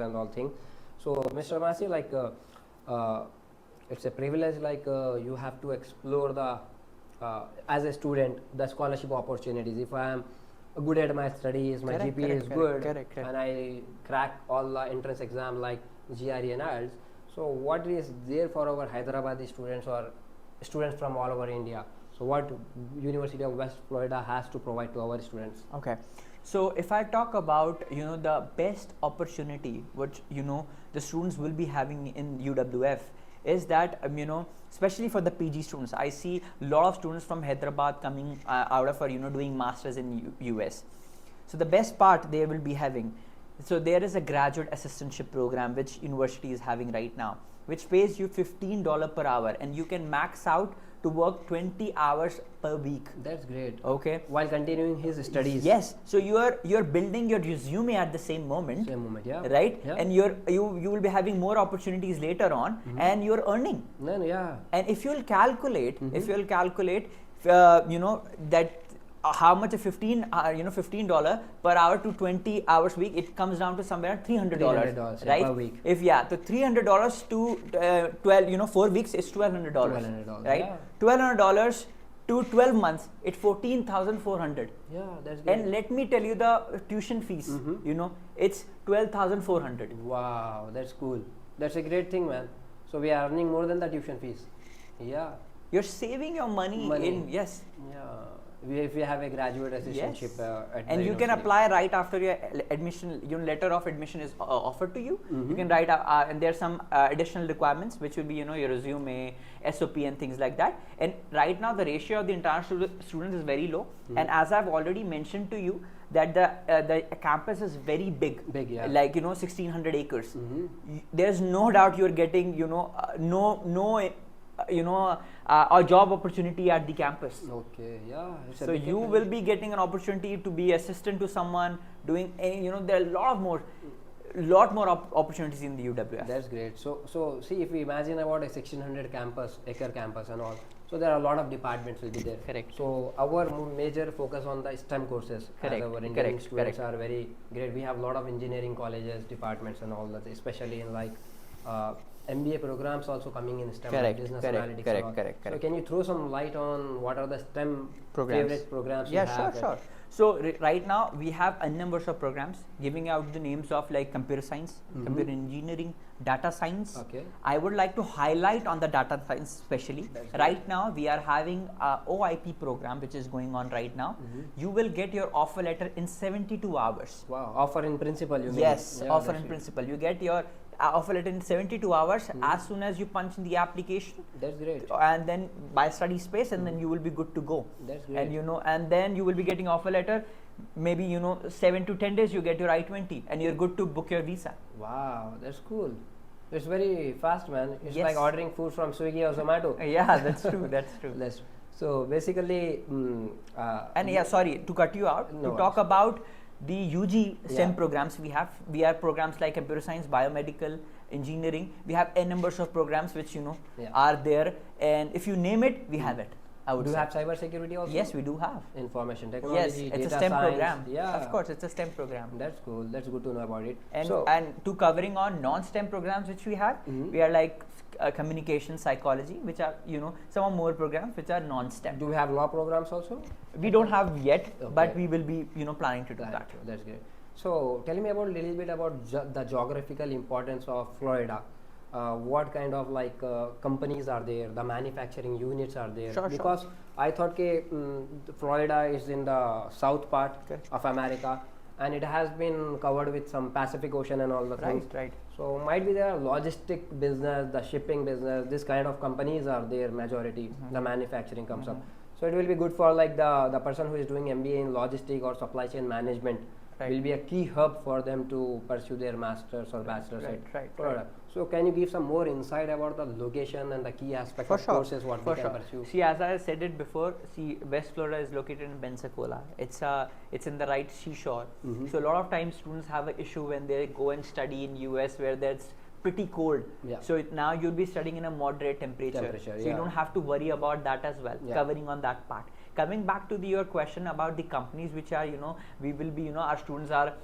and all thing. So Mr. Massey, it's a privilege, you have to explore the as a student the scholarship opportunities. If I am good at my studies, my GPA is good, and I crack all the entrance exam like GRE and IELTS, so what is there for our Hyderabadi students or students from all over India? So what University of West Florida has to provide to our students? Okay, so if I talk about the best opportunity which the students will be having in UWF is that especially for the PG students, I see a lot of students from Hyderabad coming out of doing masters in US. So the best part they will be having, so there is a graduate assistantship program which university is having right now, which pays you $15 per hour, and you can max out to work 20 hours per week. That's great. Okay. While continuing his studies. Yes. So you're building your resume at the same moment. Yeah. Right. Yeah. And you will be having more opportunities later on, and you're earning. Yeah. And if you'll calculate, that how much a $15 per hour to 20 hours a week, it comes down to somewhere $300 right per week. If so $300 to 12 4 weeks is $1,200 right? Yeah. $1,200 to 12 months, it's $14,400. Yeah, that's good. And let me tell you the tuition fees, it's $12,400. Wow, that's cool. That's a great thing, man. So we are earning more than the tuition fees. Yeah. You're saving your money. in yes Yeah. If we have a graduate assistantship at and you can apply right after your admission, your letter of admission is offered to you. You can write and there's some additional requirements which will be your resume, SOP and things like that. And right now the ratio of the international students is very low, and as I've already mentioned to you that the campus is very big, yeah. like 1,600 acres. There's no doubt you're getting a job opportunity at the campus. Okay, yeah. So you will be getting an opportunity to be assistant to someone doing there are a lot more opportunities in the UWF. That's great. So see, if we imagine about a 1,600 acre campus and all, so there are a lot of departments will be there. Correct. So our major focus on the STEM courses. Correct. As our engineering students are very great. We have a lot of engineering colleges, departments and all that, especially in MBA programs also coming in STEM, like business analytics. Correct. So can you throw some light on what are the STEM favorite programs you have? Sure. So right now we have a number of programs giving out the names of like computer science, computer engineering, data science. Okay. I would like to highlight on the data science especially. Right now we are having a OIP program which is going on right now. You will get your offer letter in 72 hours. Wow. Offer in principle, you mean? Yes, offer in principle. You get your offer letter in 72 hours as soon as you punch in the application. That's great. And then by study space, and then you will be good to go. That's great. And and then you will be getting offer letter. Maybe 7 to 10 days you get your I-20 and you're good to book your visa. Wow, that's cool. It's very fast, man. It's Yes. like ordering food from Swiggy or Zomato. Yeah, that's true. So basically, sorry to cut you out. No to talk about the UG STEM Yeah. programs we have programs like computer science, biomedical, engineering. We have a numbers of programs which are there, and if you name it, we have it. I would do you say. have cyber security also? Yes, we do have. Information Yes, technology, it's a data STEM science. program. Yeah, Of course, it's a STEM program. That's cool. That's good to know about it. And to covering on non-STEM programs which we have, we are like communication, psychology, which are some more programs which are non-STEM. Do we have law programs also? We don't have yet, Okay. but we will be planning to do that. That's great. So tell me about a little bit about the geographical importance of Florida. What kind of companies are there? The manufacturing units are there? Sure. Because I thought Florida is in the south part of America, and it has been covered with some Pacific Ocean and all the things. Right. So might be there logistic business, the shipping business, this kind of companies are there majority. The manufacturing comes up. So it will be good for the person who is doing MBA in logistic or supply chain management. Will be a key hub for them to pursue their masters or bachelor's at Florida. So can you give some more insight about the location and the key aspects of courses what we can pursue? See, as I said it before, West Florida is located in Pensacola. It's in the right seashore. So a lot of times students have an issue when they go and study in US where there's pretty cold. So now you'll be studying in a moderate temperature. So you don't have to worry about that as well, covering on that part. Coming back to your question about the companies which are, we will be, our students are,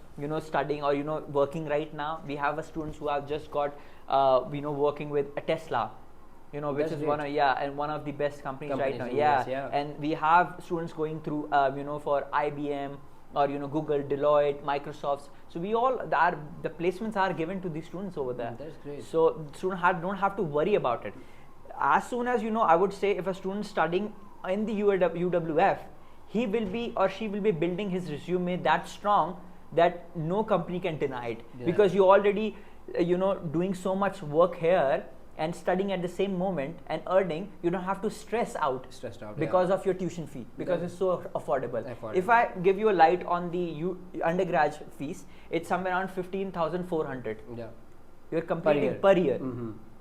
studying or, working right now. We have students who have just got, working with a Tesla, which That's is great. one of the best companies right now. in Yeah. US, yeah. And we have students going through, for IBM or, Google, Deloitte, Microsoft. So we all, the placements are given to the students over there. That's great. So students don't have to worry about it. As soon as, I would say if a student studying in the UWF, he will be or she will be building his resume that strong that no company can deny it. Yeah. Because you already, doing so much work here and studying at the same moment and earning, you don't have to stressed out because of your tuition fee, because it's so affordable. If I give you a light on the undergrad fees, it's somewhere around 15,400. Yeah. You're completing per year.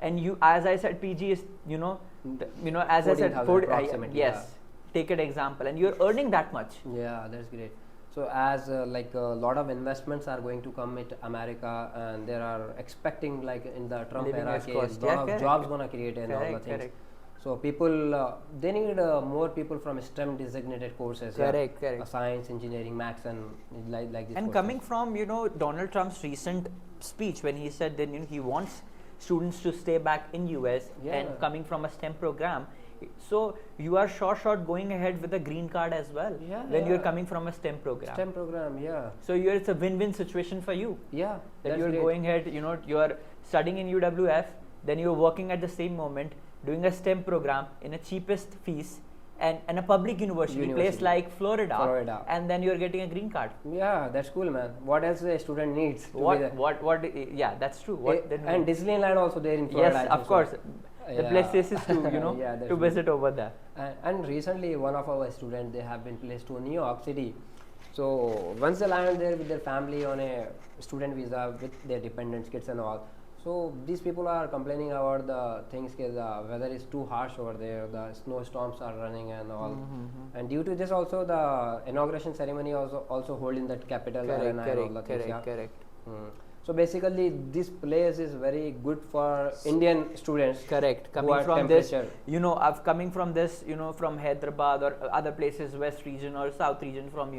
And you, as I said, PG is, as I said, approximately, yes, take an example, and you're earning that much. Yeah, that's great. So as like a lot of investments are going to come into America, and there are expecting like in the Trump Living era cost. case, lot of jobs gonna create and all the things. Correct. So people, they need more people from STEM designated courses. Correct. Science, engineering, maths, and like this. And courses. coming from Donald Trump's recent speech when he said that he wants students to stay back in US and coming from a STEM program, so you are short going ahead with a green card as well when you're coming from a STEM program. So it's a win-win situation for you. Yeah, that you're going ahead, you are studying in UWF, then you're working at the same moment, doing a STEM program in a cheapest fees and a public university place like Florida, and then you're getting a green card. Yeah, that's cool, man. What else a student needs? Yeah, that's true. And Disneyland also there in Florida. Yes, of course. The places to to visit over there. And recently, one of our students, they have been placed to New York City. So once they land there with their family on a student visa with their dependents, kids and all. So these people are complaining about the things because the weather is too harsh over there. The snowstorms are running and all. And due to this, also the inauguration ceremony also hold in that capital arena and all the things. Correct. So basically, this place is very good for Indian students. Correct. Coming from this, coming from this, from Hyderabad or other places, West region or South region, from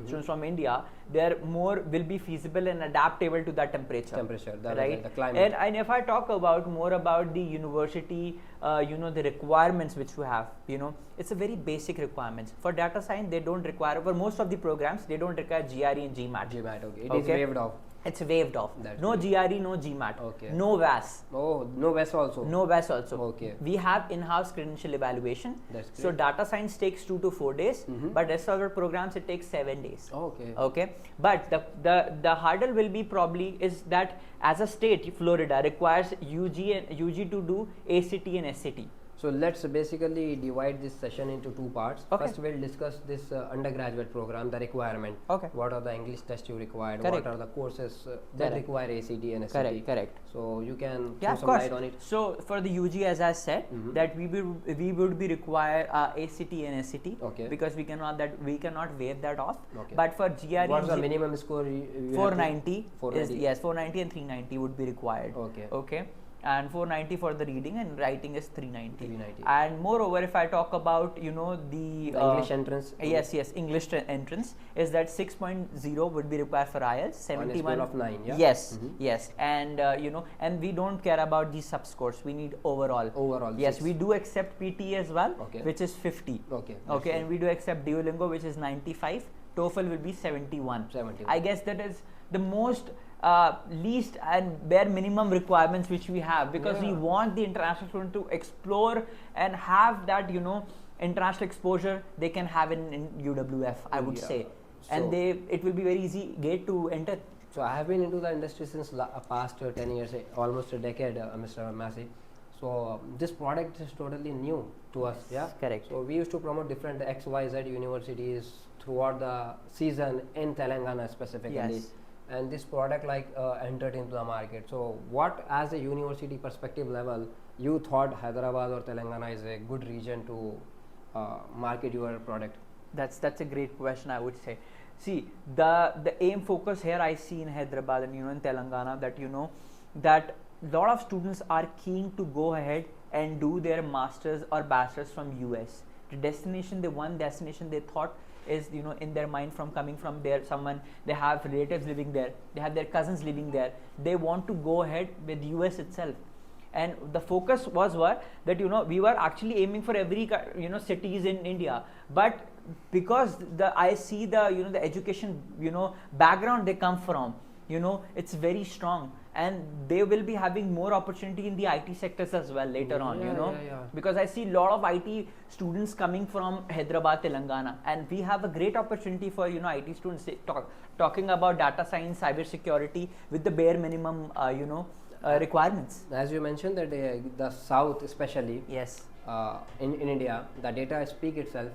students from India, they're will be feasible and adaptable to that temperature. Right. The climate. And if I talk more about the university, the requirements which we have, it's a very basic requirements. For data science, they don't require, for most of the programs, they don't require GRE and GMAT. Okay. It is waived off. It's waived off. No GRE, no GMAT. Okay. No VAS. Oh, no VAS also. No VAS also. Okay. We have in-house credential evaluation. That's great. So data science takes 2 to 4 days, but rest of our programs it takes 7 days. Okay. But the hurdle will be probably is that as a state, Florida requires UG to do ACT and SAT. So let's basically divide this session into 2 parts. First, we'll discuss this undergraduate program, the requirement. What are the English tests you required? What are the courses that require ACT and SAT? Correct. So you can throw some light on it. So for the UG, as I said, that we would be required ACT and SAT because we cannot waive that off. But for GRE, what's the minimum score? 490. 490 and 390 would be required. Okay. And 490 for the reading, and writing is 390. And moreover, if I talk about the English entrance, English entrance is that 6.0 would be required for IELTS, 71 on a scale of 9. Yes, and and we don't care about these sub scores. We need overall. Yes, 6. we do accept PT as well, which is 50. Okay, and we do accept Duolingo, which is 95. TOEFL will be 71. I guess that is the most least and bare minimum requirements which we have, because we want the international student to explore and have that international exposure they can have in UWF, I would say, and it will be very easy gate to enter. So I have been into the industry since past 10 years, almost a decade, Mr. Massey. So this product is totally new to us. Correct. So we used to promote different XYZ universities throughout the season in Telangana specifically. And this product entered into the market. So what, as a university perspective level, you thought Hyderabad or Telangana is a good region to market your product? That's a great question, I would say. See, the aim focus here I see in Hyderabad and in Telangana, that that lot of students are keen to go ahead and do their masters or bachelors from US. the destination, the one destination they thought is, you know, in their mind from coming from there, someone, they have relatives living there, they have their cousins living there, they want to go ahead with US itself. And the focus was that, you know, we were actually aiming for every, you know, cities in India, but because I see the, you know, the education, you know, background they come from, you know, it's very strong, and they will be having more opportunity in the IT sectors as well later on, you know, because I see a lot of IT students coming from Hyderabad, Telangana, and we have a great opportunity for, you know, IT students talking about data science, cyber security with the bare minimum, you know, requirements. As you mentioned that the South especially, yes, in India, the data speak itself.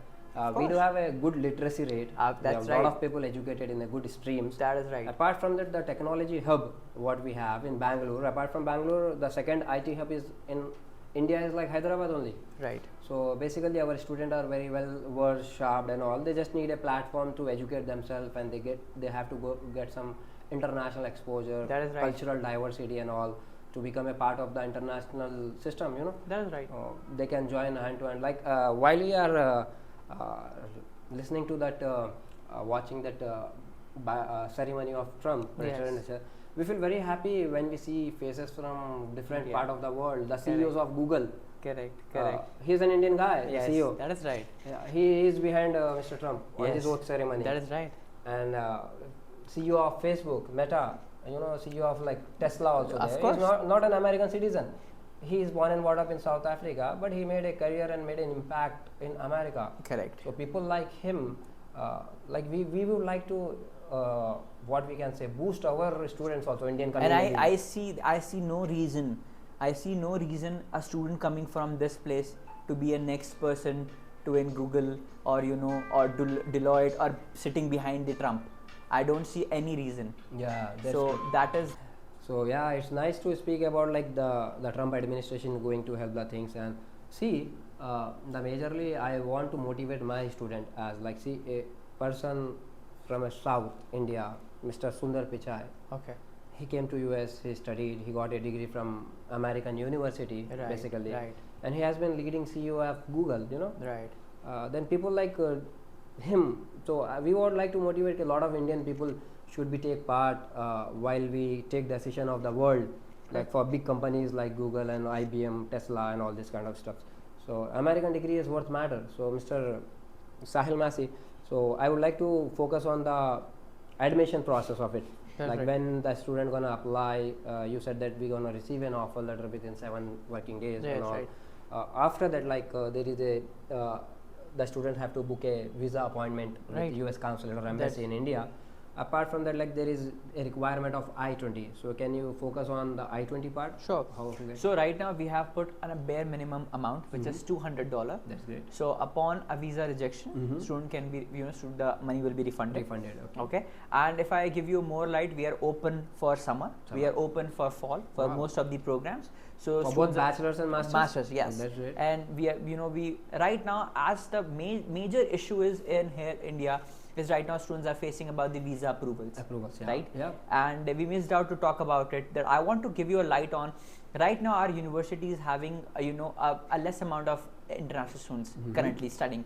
We do have a good literacy rate. That's right. A lot of people educated in a good streams. That is right. Apart from that, the technology hub, what we have in Bangalore, apart from Bangalore, the second IT hub is in India is like Hyderabad only. Right. So basically our students are very well versed, sharp and all. They just need a platform to educate themselves, and they have to go get some international exposure, that is right, cultural diversity and all, to become a part of the international system, you know. That is right. They can join hand to hand. Like while we are listening to that, watching that ceremony of Trump, yes, we feel very happy when we see faces from different part of the world. The CEOs of Google. Correct. He's an Indian guy, yes, CEO. That is right. Yeah, he is behind Mr. Trump on this oath ceremony. That is right. And CEO of Facebook, Meta, you know, CEO of like Tesla also. Of there. course. He's not an American citizen. He is born and brought up in South Africa, but he made a career and made an impact in America. Correct. So people like him, like we would like to, what we can say, boost our students also, Indian community. And I see no reason a student coming from this place to be a next person to in Google or, you know, or Deloitte or sitting behind the Trump. I don't see any reason. Yeah. So that is. So yeah, it's nice to speak about like the Trump administration going to help the things, and see the majorly I want to motivate my student as like, see, a person from a South India, Mr. Sundar Pichai. Okay. He came to US, he studied, he got a degree from American University, right, basically, right, and he has been leading CEO of Google, you know. Right. Then people like him. So we would like to motivate a lot of Indian people should be take part while we take decision of the world, like for big companies like Google and IBM, Tesla and all this kind of stuff. So American degree is worth matter. So Mr. Sahil Massey, so I would like to focus on the admission process of it. That's like right. when the student gonna apply, you said that we gonna receive an offer letter within 7 working days. Yes, and all. right. After that, like there is a the student have to book a visa appointment right, with US consulate or embassy in India. Apart from that, like there is a requirement of I-20. So can you focus on the I-20 part? Sure. How to get? So right now we have put on a bare minimum amount, which is $200. That's great. So upon a visa rejection, student can be, you know, the money will be refunded. Okay. And if I give you more light, we are open for summer. We are open for fall for most of the programs. So for both bachelors and masters. Masters, yes. That's great. And we are, you know, we right now, as the major issue is in here India, is right now students are facing about the visa approvals, yeah. right? Yeah. And we missed out to talk about it. That I want to give you a light on. Right now, our university is having a less amount of international students currently studying,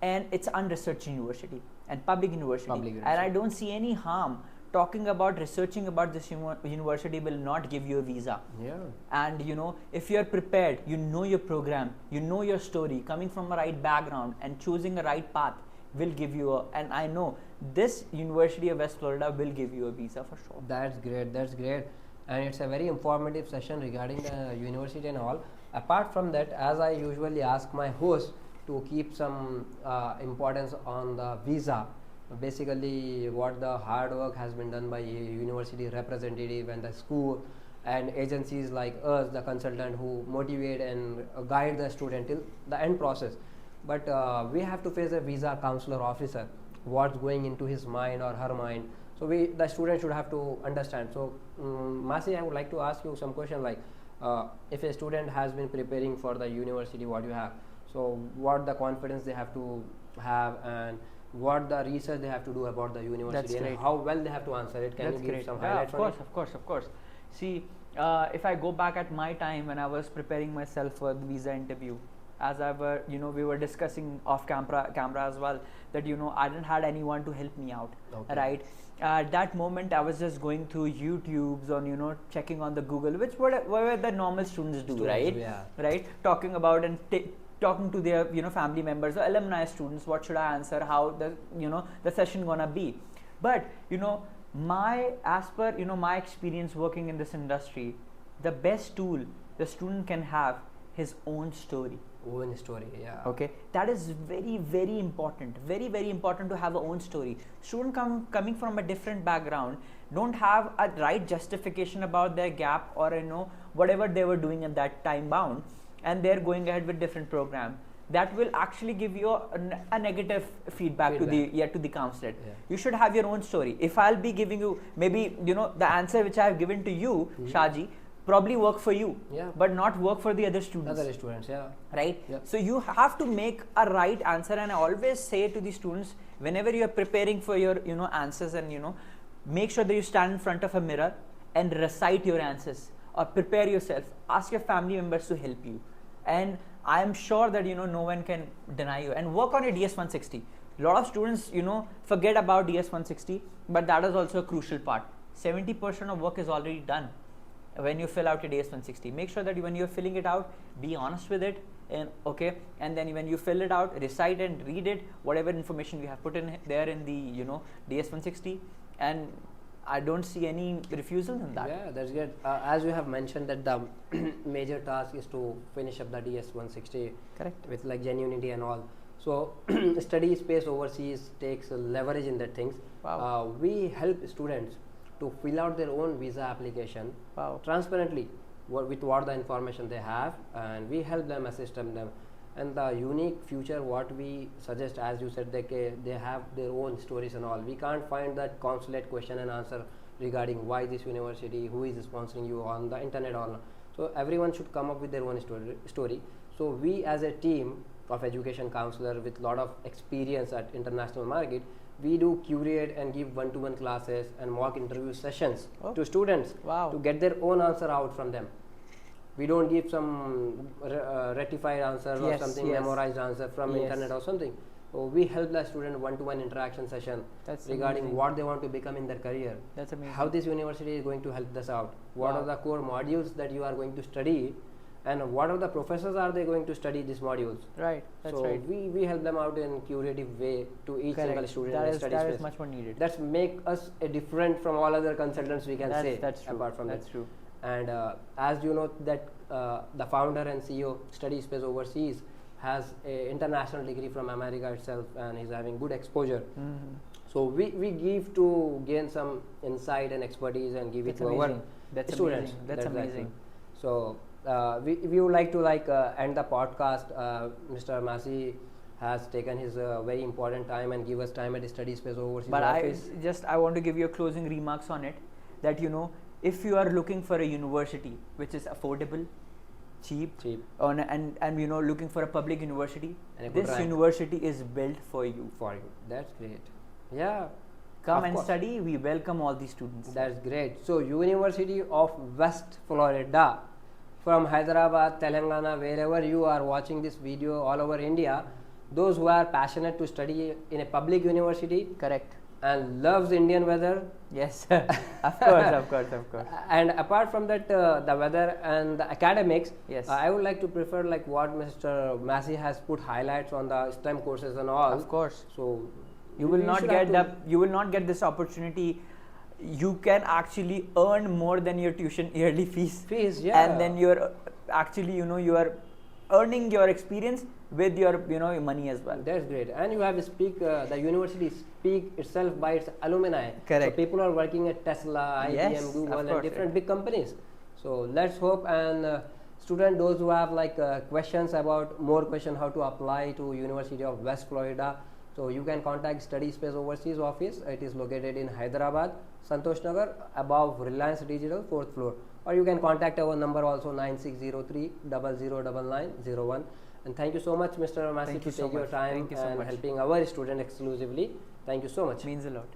and it's unresearched university and public university. And I don't see any harm talking about researching about this university will not give you a visa. Yeah. And you know, if you are prepared, you know your program, you know your story, coming from a right background and choosing a right path will give you a, and I know this University of West Florida will give you a visa for sure. That's great. That's great. And it's a very informative session regarding the university and all. Apart from that, as I usually ask my host to keep some importance on the visa, basically what the hard work has been done by a university representative and the school and agencies like us, the consultant who motivate and guide the student till the end process. But we have to face a visa counselor officer, what's going into his mind or her mind. So the student should have to understand. So Massey, I would like to ask you some question like, if a student has been preparing for the university, what you have, so what the confidence they have to have and what the research they have to do about the university and how well they have to answer it. Can you give some highlights? Of course. See, if I go back at my time when I was preparing myself for the visa interview, as we were discussing off camera as well, that I didn't had anyone to help me out. Okay. Right. At that moment, I was just going through YouTube's on checking on the Google, which whatever the normal students do, right? Yeah. Right. Talking about and talking to their family members or alumni students, what should I answer, how the session gonna be. But as per my experience working in this industry, the best tool the student can have his own story. Yeah. Okay, that is very, very important. Very, very important to have a own story. Student coming from a different background don't have a right justification about their gap or whatever they were doing at that time bound, and they're going ahead with different program. That will actually give you a negative feedback to the counselor. Yeah. You should have your own story. If I'll be giving you maybe the answer which I have given to you, Shaji, probably work for you, but not work for the other students. Right? Yeah. So you have to make a right answer, and I always say to the students, whenever you are preparing for your answers, and make sure that you stand in front of a mirror and recite your answers, or prepare yourself. Ask your family members to help you, and I am sure that no one can deny you. And work on your DS 160. A lot of students forget about DS 160, but that is also a crucial part. 70% of work is already done when you fill out your DS 160. Make sure that when you're filling it out, be honest with it, and and then when you fill it out, recite and read it, whatever information you have put in there in the DS 160, and I don't see any refusal in that. Yeah, that's good. As you have mentioned that the major task is to finish up the DS 160. Correct. With like genuinity and all. So study space overseas takes leverage in that things. Wow. We help students to fill out their own visa application. Wow. Transparently with what the information they have, and we help them, assist them. And the unique future what we suggest, as you said, they have their own stories and all. We can't find that consulate question and answer regarding why this university, who is sponsoring you on the internet or not. So everyone should come up with their own story. So we as a team of education counselor with lot of experience at international market, we do curate and give one-to-one classes and mock interview sessions to students. Wow. To get their own answer out from them. We don't give some rectified answer or something memorized answer from internet or something. So we help the student one-to-one interaction session regarding what they want to become in their career. That's amazing. How this university is going to help us out. What are the core modules that you are going to study, and what are the professors are they going to study these modules. Right. That's so right. we help them out in curative way to each single student. That is much more needed. That's make us a different from all other consultants we can say. That's true. Apart from that's true. And as you know that the founder and CEO Study Space Overseas has an international degree from America itself, and he's having good exposure. Mm-hmm. So we give to gain some insight and expertise and give it to our students. That's amazing. So we would like to end the podcast. Mr. Massey has taken his very important time and give us time at Study Space Overseas but office. I want to give you a closing remarks on it, that if you are looking for a university which is affordable, cheap, and looking for a public university, this university is built for you. That's great. Yeah. Come and study. We welcome all these students. That's great. So University of West Florida, from Hyderabad, Telangana, wherever you are watching this video, all over India, those who are passionate to study in a public university. Correct. And loves Indian weather. Yes, of course. And apart from that, the weather and the academics, yes, I would like to prefer like what Mr. Massey has put highlights on the STEM courses and all. Of course. So you will not get this opportunity. You can actually earn more than your tuition yearly fees. And then you're actually you are earning your experience with your your money as well. That's great. And you have the university speak itself by its alumni. Correct. So people are working at Tesla, IBM, Google, and different big companies. So let's hope, and students, those who have questions about how to apply to University of West Florida, so you can contact Study Space Overseas office. It is located in Hyderabad, Santosh Nagar, above Reliance Digital, 4th floor. Or you can contact our number also 9603 009901. And thank you so much, Mr. Massey, to take your time and helping our student exclusively. Thank you so much. Means a lot.